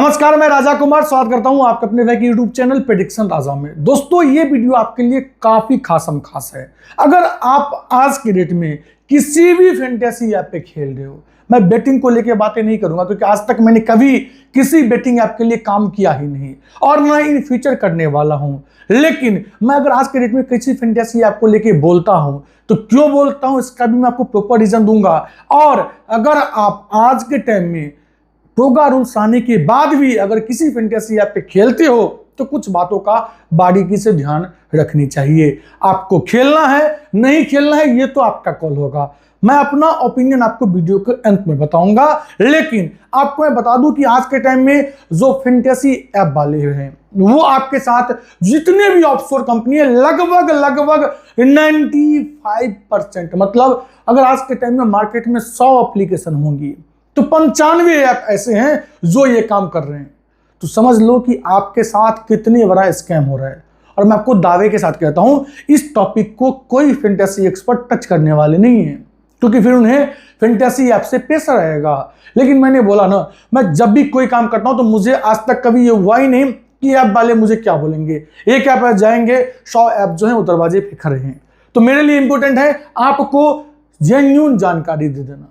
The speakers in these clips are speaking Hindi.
नमस्कार, मैं राजा कुमार स्वागत करता हूं आपके अपने भाई के यूट्यूब चैनल प्रेडिक्शन राजा में। दोस्तों, ये वीडियो आपके लिए काफी खास है। अगर आप आज के डेट में किसी भी फैंटेसी ऐप पे खेल रहे हो, मैं बेटिंग को लेके बातें नहीं करूंगा क्योंकि आज तक मैंने कभी किसी बेटिंग ऐप के लिए काम किया ही नहीं और ना ही इन फ्यूचर करने वाला हूं। लेकिन मैं अगर आज के डेट में किसी फैंटेसी ऐप को लेके बोलता हूं तो क्यों बोलता हूं इसका भी मैं आपको प्रॉपर रीजन दूंगा। और अगर आप आज के टाइम में प्रोगा रूल्स आने के बाद भी अगर किसी फैंटेसी ऐप पे खेलते हो तो कुछ बातों का बारीकी से ध्यान रखनी चाहिए। आपको खेलना है नहीं खेलना है ये तो आपका कॉल होगा। मैं अपना ओपिनियन आपको वीडियो के अंत में बताऊंगा, लेकिन आपको मैं बता दूं कि आज के टाइम में जो फैंटेसी ऐप वाले हैं वो आपके साथ जितने भी ऑफशोर कंपनी है लगभग 95% मतलब अगर आज के टाइम में मार्केट में 100 एप्लीकेशन होंगी तो 95 ऐप ऐसे हैं जो ये काम कर रहे हैं। तो समझ लो कि आपके साथ कितनी बड़ा स्कैम हो रहा है। और मैं आपको दावे के साथ कहता हूं इस टॉपिक को कोई फैंटेसी एक्सपर्ट टच करने वाले नहीं है क्योंकि फिर उन्हें फैंटेसी ऐप से पैसा रहेगा। लेकिन मैंने बोला ना, मैं जब भी कोई काम करता हूं तो मुझे आज तक कभी ये हुआ ही नहीं कि ऐप वाले मुझे क्या बोलेंगे। एक ऐप जाएंगे 100 ऐप जो है वो दरवाजे पे खड़े हैं। तो मेरे लिए इंपॉर्टेंट है आपको जेन्युइन जानकारी दे देना,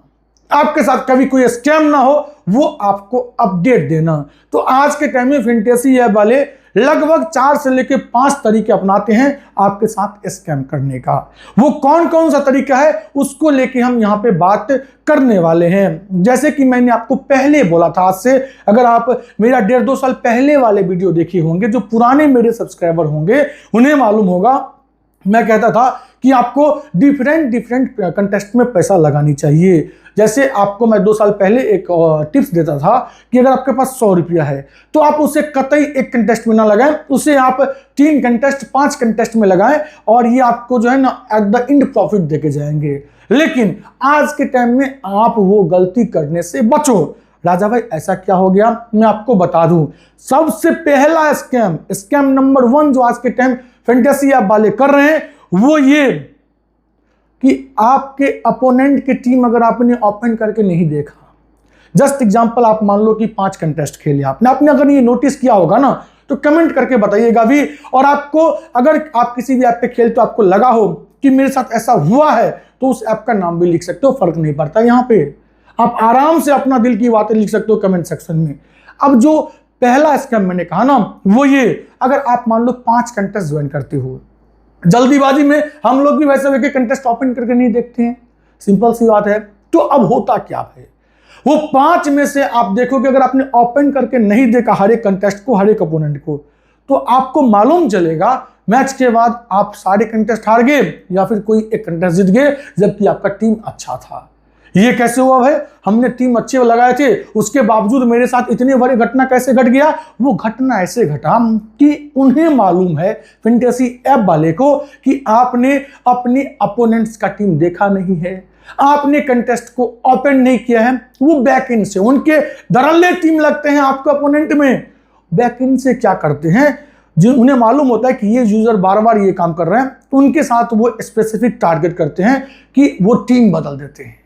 आपके साथ कभी कोई स्कैम ना हो वो आपको अपडेट देना। तो आज के टाइम में फैंटेसी ऐप वाले लगभग 4 से लेकर 5 तरीके अपनाते हैं आपके साथ स्कैम करने का। वो कौन कौन सा तरीका है उसको लेके हम यहां पे बात करने वाले हैं। जैसे कि मैंने आपको पहले बोला था, आज से अगर आप मेरा 1.5-2 साल पहले वाले वीडियो देखे होंगे, जो पुराने मेरे सब्सक्राइबर होंगे उन्हें मालूम होगा, मैं कहता था कि आपको डिफरेंट कंटेस्ट में पैसा लगानी चाहिए। जैसे आपको मैं 2 साल पहले एक टिप्स देता था कि अगर आपके पास 100 रुपया है तो आप उसे कतई एक कंटेस्ट में ना लगाएं, उसे आप 3 कंटेस्ट 5 कंटेस्ट में लगाएं और ये आपको जो है ना एट द एंड प्रॉफिट देके जाएंगे। लेकिन आज के टाइम में आप वो गलती करने से बचो। राजा भाई ऐसा क्या हो गया, मैं आपको बता दूं। सबसे पहला स्कैम नंबर 1 जो आज के टाइम फैंटेसी ऐप वाले कर रहे हैं वो ये कि आपके अपोनेंट की टीम अगर आपने ओपन करके नहीं देखा, जस्ट एग्जांपल आप मान लो कि 5 कंटेस्ट खेले आपने अगर ये नोटिस किया होगा ना तो कमेंट करके बताइएगा भी। और आपको अगर आप किसी भी ऐप पे खेलते हो आपको लगा हो कि मेरे साथ ऐसा हुआ है तो उस ऐप का नाम भी लिख सकते हो, फर्क नहीं पड़ता। यहां पे आप आराम से अपना दिल की बातें लिख सकते हो कमेंट सेक्शन में। अब जो पहला स्कैम मैंने कहा ना वो ये, अगर आप मान लो 5 कंटेस्ट ज्वाइन करते हो, जल्दीबाजी में हम लोग भी वैसे वैसे कंटेस्ट ओपन करके नहीं देखते हैं, सिंपल सी बात है। तो अब होता क्या है, वो 5 में से आप देखोगे अगर आपने ओपन करके नहीं देखा हर एक कंटेस्ट को, हर एक अपोनेंट को, तो आपको मालूम चलेगा मैच के बाद आप सारे कंटेस्ट हार गए या फिर कोई एक कंटेस्ट जीत गए जबकि आपका टीम अच्छा था। ये कैसे हुआ भाई, हमने टीम अच्छे लगाए थे उसके बावजूद मेरे साथ इतनी बड़ी घटना कैसे घट गया। वो घटना ऐसे घटा कि उन्हें मालूम है फैंटेसी ऐप वाले को कि आपने अपने अपोनेंट्स का टीम देखा नहीं है, आपने कंटेस्ट को ओपन नहीं किया है। वो बैक इन से उनके दरअल्ले टीम लगते हैं आपके अपोनेंट में। बैक इन से क्या करते हैं, जो उन्हें मालूम होता है कि ये यूजर बार बार ये काम कर रहे हैं, उनके साथ वो स्पेसिफिक टारगेट करते हैं कि वो टीम बदल देते हैं।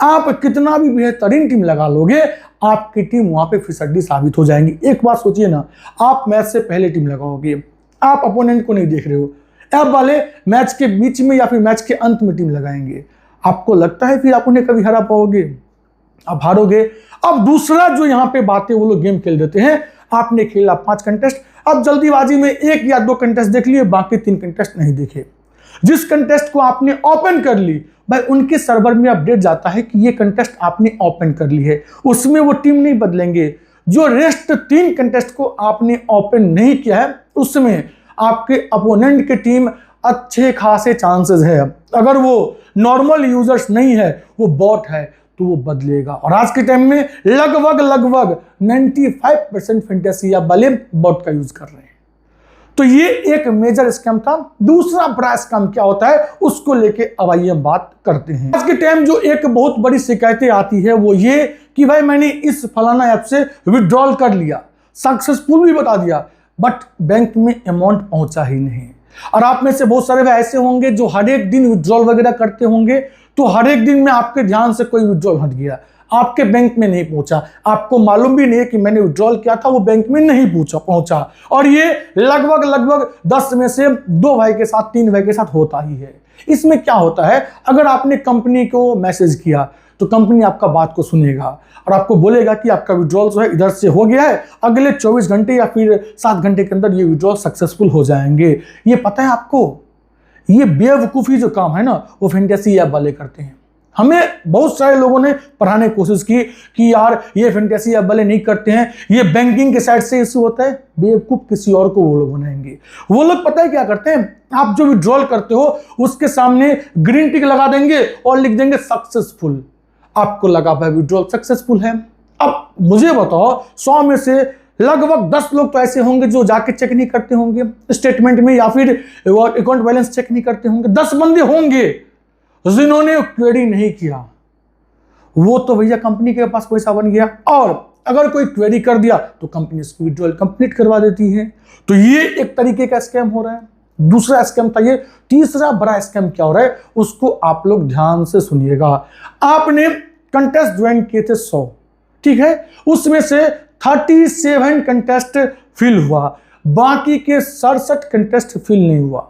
आप कितना भी बेहतरीन टीम लगा लोगे आपकी टीम वहां पे फिसड्डी साबित हो जाएंगी। एक बात सोचिए ना, आप मैच से पहले टीम लगाओगे, आप अपोनेंट को नहीं देख रहे हो, ऐप वाले मैच के बीच में या फिर मैच के अंत में टीम लगाएंगे, आपको लगता है फिर आप उन्हें कभी हरा पाओगे? आप हारोगे। अब दूसरा जो यहाँ पे बात है वो लोग गेम खेल देते हैं। आपने खेला 5 कंटेस्ट, अब जल्दीबाजी में 1 या 2 कंटेस्ट देख लिए, बाकी 3 कंटेस्ट नहीं देखे। जिस कंटेस्ट को आपने ओपन कर ली भाई उनके सर्वर में अपडेट जाता है कि ये कंटेस्ट आपने ओपन कर ली है, उसमें वो टीम नहीं बदलेंगे। जो रेस्ट 3 कंटेस्ट को आपने ओपन नहीं किया है उसमें आपके अपोनेंट की टीम अच्छे खासे चांसेस है, अगर वो नॉर्मल यूजर्स नहीं है वो बॉट है तो वो बदलेगा। और आज के टाइम में लगभग 95% फैंटेसी ऐप वाले बॉट का यूज कर रहे हैं। तो ये एक मेजर स्कैम था। दूसरा बड़ा स्कैम क्या होता है उसको लेके अब आइए हम बात करते हैं। आज के टाइम जो एक बहुत बड़ी शिकायतें आती है वो ये कि भाई मैंने इस फलाना ऐप से विड्रॉल कर लिया, सक्सेसफुल भी बता दिया, बट बैंक में अमाउंट पहुंचा ही नहीं। और आप में से बहुत सारे ऐसे होंगे जो हर एक दिन विड्रॉल वगैरह करते होंगे, तो हर एक दिन में आपके ध्यान से कोई विड्रॉल हट गया, आपके बैंक में नहीं पहुंचा, आपको मालूम भी नहीं है कि मैंने विड्रॉल किया था, वो बैंक में नहीं पहुंचा। और ये लगभग 10 में से 2 भाई के साथ, 3 भाई के साथ होता ही है। इसमें क्या होता है, अगर आपने कंपनी को मैसेज किया तो कंपनी आपका बात को सुनेगा और आपको बोलेगा कि आपका विड्रॉल जो है इधर से हो गया है, अगले 24 घंटे या फिर 7 घंटे के अंदर ये विड्रॉल सक्सेसफुल हो जाएंगे। ये पता है आपको, ये बेवकूफ़ी जो काम है ना, वो फैंटेसी ऐप वाले करते हैं। हमें बहुत सारे लोगों ने पढ़ाने की कोशिश की कि यार ये फैंटेसी ऐप वाले नहीं करते हैं, ये बैंकिंग के साइड से इशू होता है। बेवकूफ़ किसी और को वो लोग बनाएंगे। वो लोग पता है क्या करते हैं, आप जो विड्रॉल करते हो उसके सामने ग्रीन टिक लगा देंगे और लिख देंगे सक्सेसफुल। आपको लगा भाई विड्रॉल सक्सेसफुल है। अब मुझे बताओ, 100 में से लगभग 10 लोग तो ऐसे होंगे जो जाके चेक नहीं करते होंगे स्टेटमेंट में, या फिर अकाउंट बैलेंस चेक नहीं करते होंगे। 10 बंदे होंगे जिन्होंने क्वेरी नहीं किया। वो तो भैया कंपनी के पास पैसा बन गया, और अगर कोई क्वेरी कर दिया तो कंपनी उसकी विड्रॉल कंप्लीट करवा देती है। तो ये एक तरीके का स्कैम हो रहा है। दूसरा स्कैम था ये। तीसरा बड़ा स्कैम क्या हो रहा है, उसको आप लोग ध्यान से सुनिएगा। आपने कंटेस्ट ज्वाइन किए थे 100, ठीक है, उसमें से 37 कंटेस्ट फिल हुआ, बाकी के 67 कंटेस्ट फिल नहीं हुआ।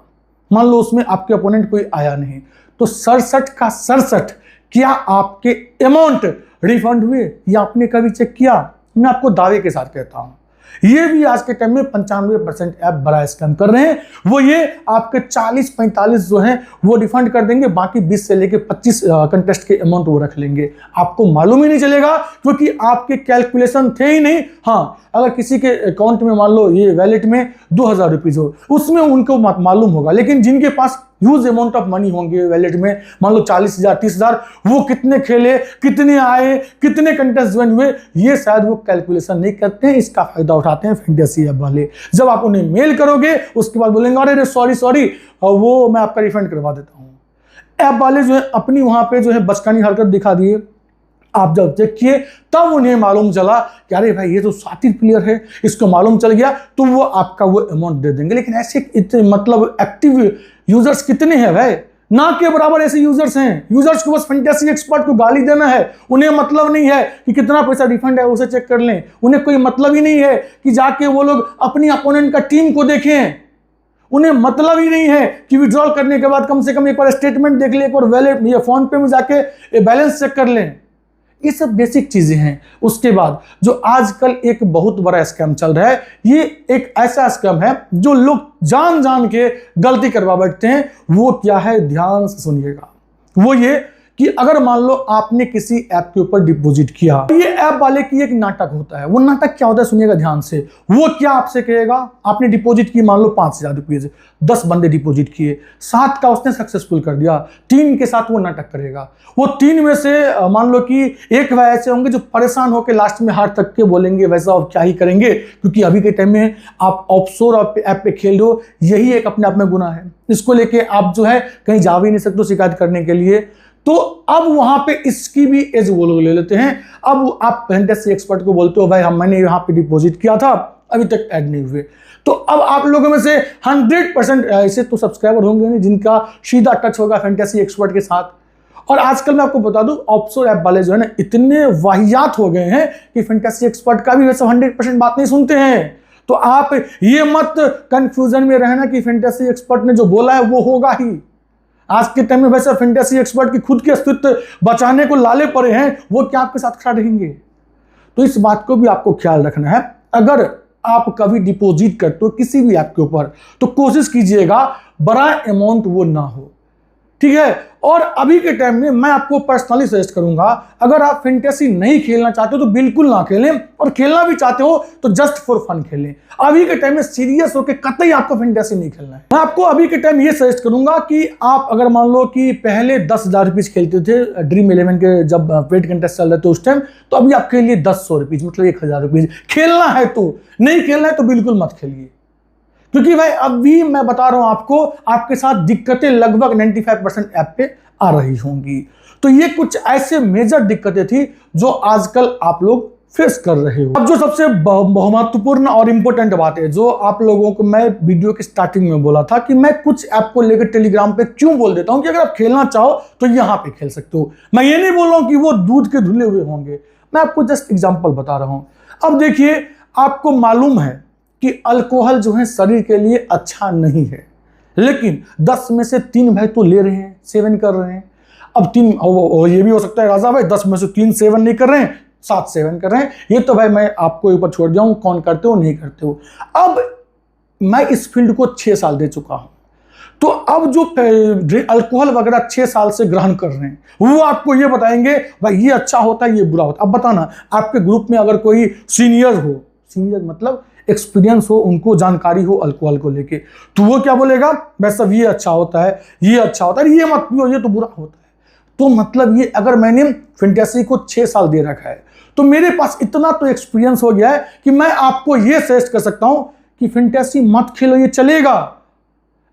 मान लो उसमें आपके अपोनेंट कोई आया नहीं, तो 67 का 67 क्या आपके अमाउंट रिफंड हुए, या आपने कभी चेक किया? मैं आपको दावे के साथ कहता हूं, ये भी आज के टाइम में 95% ऐप बड़ा स्कैम कर रहे हैं। वो ये आपके 40-45 जो हैं वो रिफंड कर देंगे, बाकी 20 से लेके 25 कंटेस्ट के अमाउंट वो रख लेंगे। आपको मालूम ही नहीं चलेगा क्योंकि आपके कैलकुलेशन थे ही नहीं। हाँ, अगर किसी के अकाउंट में मान लो ये वैलेट में 2000 रुपीज हो, उसमें उनको मालूम होगा, लेकिन जिनके पास ह्यूज अमाउंट ऑफ मनी होंगे वैलेट में, मान लो 40,000 30,000, वो कितने खेले, कितने आए, कितने कंटेस्ट ज्वाइन हुए, ये शायद वो कैलकुलेशन नहीं करते हैं। इसका फायदा उठाते हैं फैंटेसी ऐप वाले। जब आप उन्हें मेल करोगे उसके बाद बोलेंगे अरे सॉरी वो मैं आपका रिफंड करवा देता हूं। ऐप वाले जो है अपनी वहां पे जो है बचकानी हरकत दिखा दिए। आप जब चेक किए तब उन्हें मालूम चला कि अरे भाई ये तो शातिर प्लेयर है, इसको मालूम चल गया, तो वो आपका वो अमाउंट दे देंगे। लेकिन ऐसे इतने मतलब एक्टिव यूजर्स कितने हैं भाई? ना के बराबर ऐसे यूजर्स हैं। यूजर्स को बस फैंटेसी एक्सपर्ट को गाली देना है, उन्हें मतलब नहीं है कि कितना पैसा रिफंड है उसे चेक कर लें। उन्हें कोई मतलब ही नहीं है कि जाके वो लोग अपनी अपोनेंट का टीम को देखें। उन्हें मतलब ही नहीं है कि विड्रॉल करने के बाद कम से कम एक बार स्टेटमेंट देख ले, एक बार वैलेट या फोन पे में जाके बैलेंस चेक कर लें। ये सब बेसिक चीजें हैं। उसके बाद जो आजकल एक बहुत बड़ा स्कैम चल रहा है, ये एक ऐसा स्कैम है जो लोग जान जान के गलती करवा बैठते हैं। वो क्या है, ध्यान से सुनिएगा। वो ये कि अगर मान लो आपने किसी ऐप के ऊपर डिपॉजिट किया, ये ऐप वाले की एक नाटक होता है। वो नाटक क्या होता है, सुनिएगा ध्यान से। वो क्या आपसे कहेगा, आपने डिपॉजिट की मान लो 5,000 रुपये, 10 बंदे डिपॉजिट किए, 7 का उसने सक्सेसफुल कर दिया, 3 के साथ वो नाटक करेगा। वो 3 में से मान लो कि एक वह ऐसे होंगे जो परेशान होकर लास्ट में हार तक के बोलेंगे वैसा अब क्या ही करेंगे, क्योंकि अभी के टाइम में आप ऑफशोर ऐप पे खेल रहे हो, यही एक अपने आप में गुनाह है। इसको लेके आप जो है कहीं जा भी नहीं सकते शिकायत करने के लिए। तो अब वहां पे इसकी भी एज वो लोग ले लेते हैं। अब आप फैंटेसी एक्सपर्ट को बोलते हो भाई मैंने यहाँ पे डिपॉजिट किया था, अभी तक ऐड नहीं हुए। तो अब आप लोगों में से 100% ऐसे तो सब्सक्राइबर होंगे नहीं जिनका सीधा टच होगा फैंटेसी एक्सपर्ट के साथ। और आजकल मैं आपको बता दूं, ऑफशोर ऐप वाले जो है ना इतने वाहियात हो गए हैं कि फैंटेसी एक्सपर्ट का भी वैसे 100% बात नहीं सुनते हैं। तो आप ये मत कंफ्यूजन में रहना कि फैंटेसी एक्सपर्ट ने जो बोला है वो होगा ही। आज के टाइम में वैसे फैंटेसी एक्सपर्ट की खुद के अस्तित्व बचाने को लाले पड़े हैं, वो क्या आपके साथ खड़ा रहेंगे? तो इस बात को भी आपको ख्याल रखना है। अगर आप कभी डिपॉजिट करते हो किसी भी ऐप के ऊपर, तो कोशिश कीजिएगा बड़ा अमाउंट वो ना हो, ठीक है। और अभी के टाइम में मैं आपको पर्सनली सजेस्ट करूंगा, अगर आप फैंटेसी नहीं खेलना चाहते हो तो बिल्कुल ना खेलें, और खेलना भी चाहते हो तो जस्ट फॉर फन खेलें। अभी के टाइम में सीरियस होकर कतई आपको फैंटेसी नहीं खेलना है। मैं आपको अभी के टाइम ये सजेस्ट करूंगा कि आप अगर मान लो कि पहले 10,000 रुपीज खेलते थे ड्रीम 11 के जब पेड कंटेस्ट चल रहे थे उस टाइम, तो अभी आपके लिए 100 रुपीज मतलब 1,000 रुपीज खेलना है। तो नहीं खेलना है तो बिल्कुल मत खेलिए, क्योंकि भाई अभी मैं बता रहा हूं आपको, आपके साथ दिक्कतें लगभग 95% ऐप पे आ रही होंगी। तो ये कुछ ऐसे मेजर दिक्कतें थी जो आजकल आप लोग फेस कर रहे हो। अब जो सबसे महत्वपूर्ण और इंपॉर्टेंट बात है, जो आप लोगों को मैं वीडियो के स्टार्टिंग में बोला था कि मैं कुछ ऐप को लेकर टेलीग्राम पे क्यों बोल देता हूं कि अगर आप खेलना चाहो तो यहां पे खेल सकते हो। मैं ये नहीं बोल रहा हूं कि वो दूध के धुले हुए होंगे, मैं आपको जस्ट एग्जांपल बता रहा हूं। अब देखिए, आपको मालूम है कि अल्कोहल जो है शरीर के लिए अच्छा नहीं है, लेकिन 10 में से 3 भाई तो ले रहे हैं, सेवन कर रहे हैं। अब 3 ये भी हो सकता है राजा भाई 10 में से 3 सेवन नहीं कर रहे हैं, 7 सेवन कर रहे हैं। ये तो भाई मैं आपको ऊपर छोड़ दिया हूं, कौन करते हो नहीं करते हो। अब मैं इस फील्ड को 6 साल दे चुका हूं, तो अब जो अल्कोहल वगैरह 6 साल से ग्रहण कर रहे हैं वो आपको ये बताएंगे भाई ये अच्छा होता है, ये बुरा होता है। अब बताना, आपके ग्रुप में अगर कोई सीनियर हो, सीनियर मतलब एक्सपीरियंस हो, उनको जानकारी हो अल्कोहल को लेके, तो वो क्या बोलेगा, भाई सब ये अच्छा होता है, ये अच्छा होता है, ये मत पियो, ये तो बुरा होता है। तो मतलब ये, अगर मैंने फैंटेसी को 6 साल दे रखा है तो मेरे पास इतना तो एक्सपीरियंस हो गया है कि मैं आपको ये सजेस्ट कर सकता हूं कि फैंटेसी मत खेलो, ये चलेगा,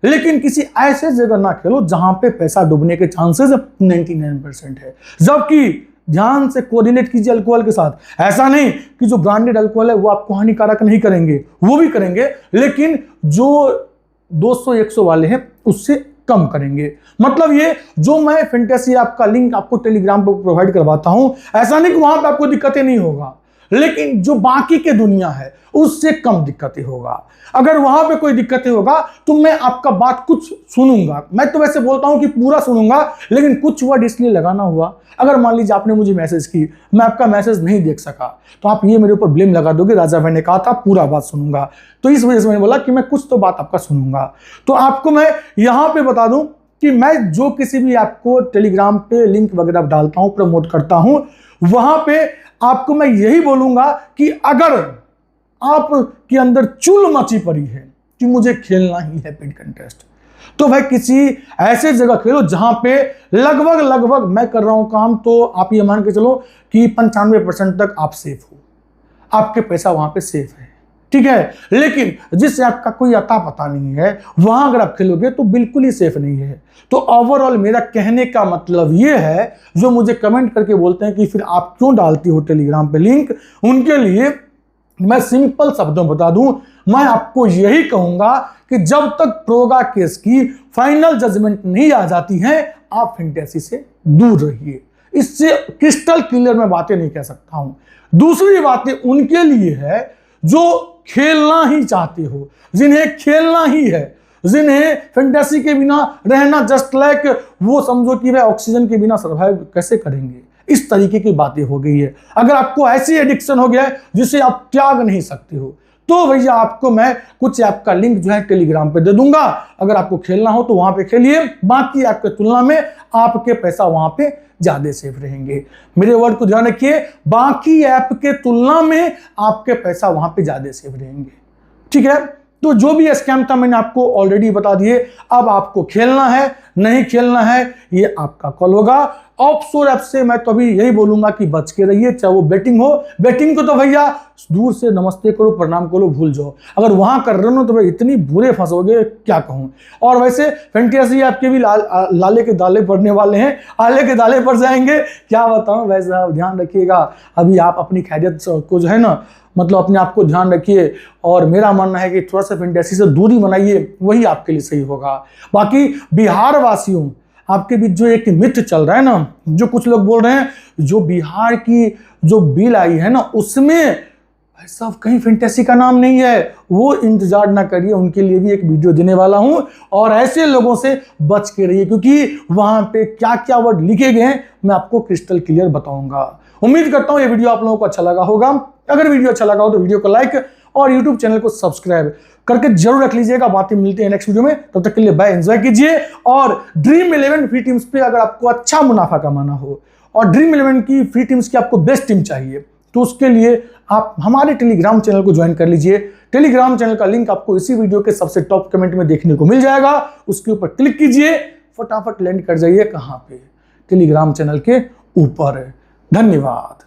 लेकिन किसी ऐसे जगह ना खेलो जहां पे पैसा डूबने के चांसेस 99% है। जबकि ध्यान से कोरिलेट कीजिए अल्कोहल के साथ। ऐसा नहीं कि जो ब्रांडेड अल्कोहल है वो आपको हानिकारक नहीं करेंगे, वो भी करेंगे, लेकिन जो 200-100 वाले हैं उससे कम करेंगे। मतलब ये जो मैं फैंटेसी ऐप का लिंक आपको टेलीग्राम पर प्रोवाइड करवाता हूं, ऐसा नहीं कि वहां पे आपको दिक्कतें नहीं होगा, लेकिन जो बाकी के दुनिया है उससे कम दिक्कतें होगा। अगर वहां पे कोई दिक्कतें होगा तो मैं आपका बात कुछ सुनूंगा। मैं तो वैसे बोलता हूं कि पूरा सुनूंगा, लेकिन कुछ वर्ड इसलिए लगाना हुआ, अगर मान लीजिए आपने मुझे मैसेज की, मैं आपका मैसेज नहीं देख सका, तो आप ये मेरे ऊपर ब्लेम लगा दोगे, राजा भाई ने कहा था पूरा बात सुनूंगा। तो इस वजह से मैंने बोला कि मैं कुछ तो बात आपका सुनूंगा। तो आपको मैं यहां पे बता दूं कि मैं जो किसी भी आपको टेलीग्राम पे लिंक वगैरह डालता हूं, प्रमोट करता हूं, वहां पे आपको मैं यही बोलूंगा कि अगर आपके अंदर चुल मची पड़ी है कि मुझे खेलना ही है पेड कंटेस्ट, तो भाई किसी ऐसे जगह खेलो जहां पे लगभग मैं कर रहा हूं काम, तो आप ये मान के चलो कि 95% तक आप सेफ हो, आपके पैसा वहां पे सेफ है, ठीक है। लेकिन जिससे आपका कोई अता पता नहीं है, वहां अगर आप खेलोगे तो बिल्कुल ही सेफ नहीं है। तो ओवरऑल मेरा कहने का मतलब ये है, जो मुझे कमेंट करके बोलते हैं कि फिर आप क्यों डालती हो टेलीग्राम पे लिंक, उनके लिए मैं सिंपल शब्दों बता दूं, मैं आपको यही कहूंगा कि जब तक प्रोगा केस की फाइनल जजमेंट नहीं आ जाती है, आप फैंटेसी से दूर रहिए। इससे क्रिस्टल क्लियर मैं बातें नहीं कह सकता हूं। दूसरी बातें उनके लिए है जो खेलना ही चाहते हो, जिन्हें खेलना ही है, जिन्हें फैंटेसी के बिना रहना जस्ट लाइक वो समझो कि वह ऑक्सीजन के बिना सर्वाइव कैसे करेंगे, इस तरीके की बातें हो गई है। अगर आपको ऐसी एडिक्शन हो गया है जिसे आप त्याग नहीं सकते हो, तो भैया आपको मैं कुछ ऐप का लिंक जो है टेलीग्राम पे दे दूंगा। अगर आपको खेलना हो तो वहां पे खेलिए, बाकी ऐप की तुलना में आपके पैसा वहां पे ज्यादा सेफ रहेंगे। मेरे वर्ड को ध्यान रखिए, बाकी ऐप के तुलना में आपके पैसा वहां पे ज्यादा सेफ रहेंगे, ठीक है। तो जो भी स्कैम था मैंने आपको ऑलरेडी बता दिए। अब आपको खेलना है नहीं खेलना है ये आपका कॉल होगा। ऑफशोर ऐप से मैं तो अभी यही बोलूंगा कि बच के रहिए, चाहे वो बेटिंग हो। बेटिंग को तो भैया दूर से नमस्ते करो, प्रणाम करो, भूल जाओ। अगर वहां कर रहे हो तो भाई इतनी बुरे फंसोगे क्या कहूं। और वैसे फैंटेसी आपके भी लाले के दाले पड़ने वाले हैं, आले के दाले पड़ जाएंगे, क्या बताऊं। वैसे आप ध्यान रखिएगा, अभी आप अपनी खैरियत को जो है ना, मतलब अपने आप को ध्यान रखिए। और मेरा मानना है कि थोड़ा सा फैंटेसी से दूरी बनाइए, वही आपके लिए सही होगा। बाकी बिहार वासियों, आपके बीच जो एक मिथ चल रहा है ना, जो कुछ लोग बोल रहे हैं जो बिहार की जो बिल आई है ना, उसमें भाई साहब कहीं फैंटेसी का नाम नहीं है, वो इंतजार ना करिए, उनके लिए भी एक वीडियो देने वाला हूं। और ऐसे लोगों से बच के रहिए, क्योंकि वहां पे क्या क्या वर्ड लिखे गए हैं मैं आपको क्रिस्टल क्लियर बताऊंगा। उम्मीद करता हूं ये वीडियो आप लोगों को अच्छा लगा होगा। अगर वीडियो अच्छा लगा हो तो वीडियो को लाइक और यूट्यूब चैनल को सब्सक्राइब करके जरूर रख लीजिएगा। बातें मिलते हैं नेक्स्ट वीडियो में, तब तक के लिए बाय, एंजॉय कीजिए। और ड्रीम 11 फ्री टीम्स पे अगर आपको अच्छा मुनाफा कमाना हो और ड्रीम 11 की फ्री टीम्स की आपको बेस्ट टीम चाहिए, तो उसके लिए आप हमारे टेलीग्राम चैनल को ज्वाइन कर लीजिए। टेलीग्राम चैनल का लिंक आपको इसी वीडियो के सबसे टॉप कमेंट में देखने को मिल जाएगा, उसके ऊपर क्लिक कीजिए, फटाफट लैंड कर जाइए कहां पे, टेलीग्राम चैनल के ऊपर। धन्यवाद।